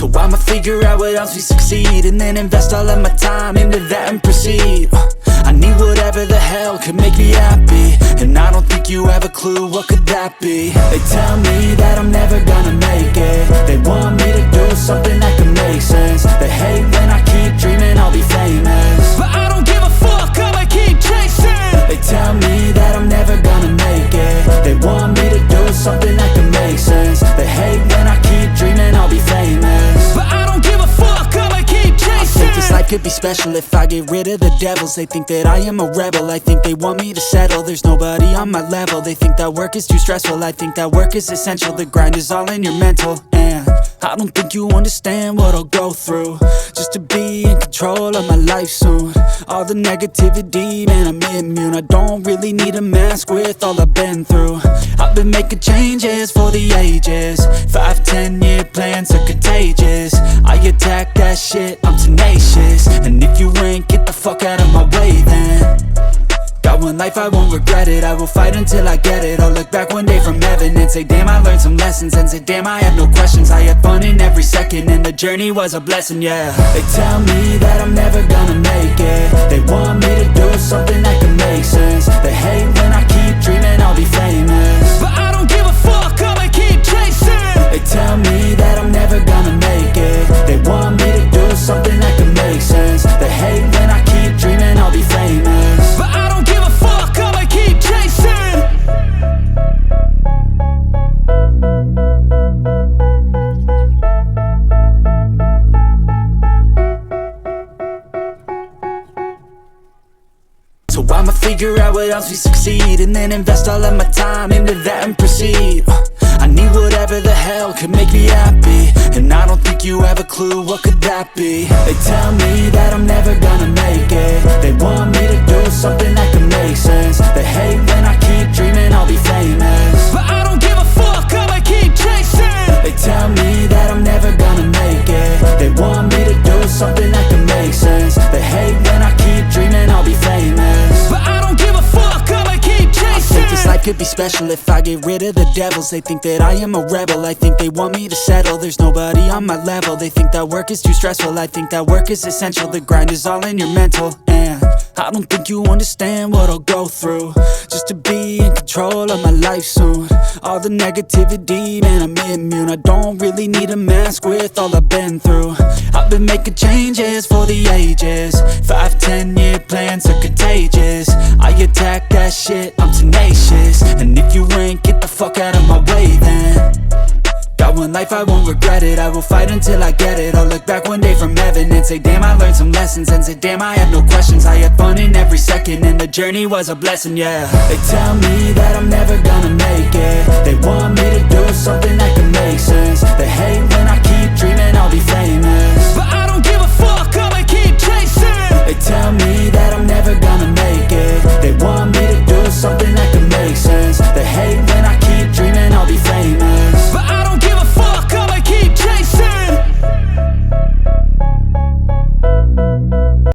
So I'ma figure out what else we succeed, and then invest all of my time into that and proceed. I need whatever the hell could make me happy, and I don't think you have a clue what could that be. They tell me that I'm never gonna make it. They want me to do something that can make sense. They hate when I keep dreaming I'll be famous, but I don't give a fuck, I'ma keep chasing. They tell me that I'm never gonna make it. They want me to do something that can make sense. They hate when I keep dreaming I'll be famous, but I don't give a fuck, I'ma keep chasing. I think this life could be special if I get rid of the devils. They think that I am a rebel, I think they want me to settle. There's nobody on my level. They think that work is too stressful, I think that work is essential. The grind is all in your mental, and I don't think you understand what I'll go through just to be in control of my life soon. All the negativity, man, I'm immune. I don't really need a mask with all I've been through. I've been making changes for the ages. 5, 10-year plans are contagious. I attack that shit, I'm tenacious. And if you ain't, get the fuck out of my way then. Got one life, I won't regret it. I will fight until I get it. I'll look back one day from heaven and say, damn, I learned some lessons. And say, damn, I had no questions. I had fun in every second, and the journey was a blessing, yeah. They tell me that I'm never gonna make it. They want me to do something that can make sense. They hate when I keep dreaming I'll be famous, but I don't give a fuck, I'ma keep chasing. They tell me that I'm never gonna make it. They want me to do something that can make sense. They hate when I keep dreaming I'll be famous, but I don't give a fuck, I'ma keep chasing. So I'ma figure out what else we succeed, and then invest all of my time into that and proceed. I need whatever the hell could make me happy, and I don't think you have a clue what could that be. They tell me that I'm never gonna make it. They want me to do something that can make sense. They hate when I keep dreaming I'll be famous, but I don't give a fuck, I'ma keep chasing. They tell me that I'm never gonna make it. They want me to do something that can make sense. They hate when I keep dreaming I'll be famous, but I don't give a fuck, I'ma keep chasing. I think this life could be special if I get rid of the devils. They think that I am a rebel, I think they want me to settle. There's nobody on my level. They think that work is too stressful, I think that work is essential. The grind is all in your mental, and I don't think you understand what I'll go through just to be in control of my life soon. All the negativity, man, I'm immune. I don't really need a mask with all I've been through. I've been making changes for the ages. 5, 10-year plans are contagious. I attack that shit, I'm tenacious. And if you ain't, get the fuck out of my way then. Got one life, I won't regret it. I will fight until I get it. I'll look back one day from heaven and say, damn, I learned some lessons. And say, damn, I had no questions. I had fun in every second, and the journey was a blessing, yeah. They tell me that I'm never gonna make it. They want me to do something that can make sense. They hate when I keep dreaming I'll be famous,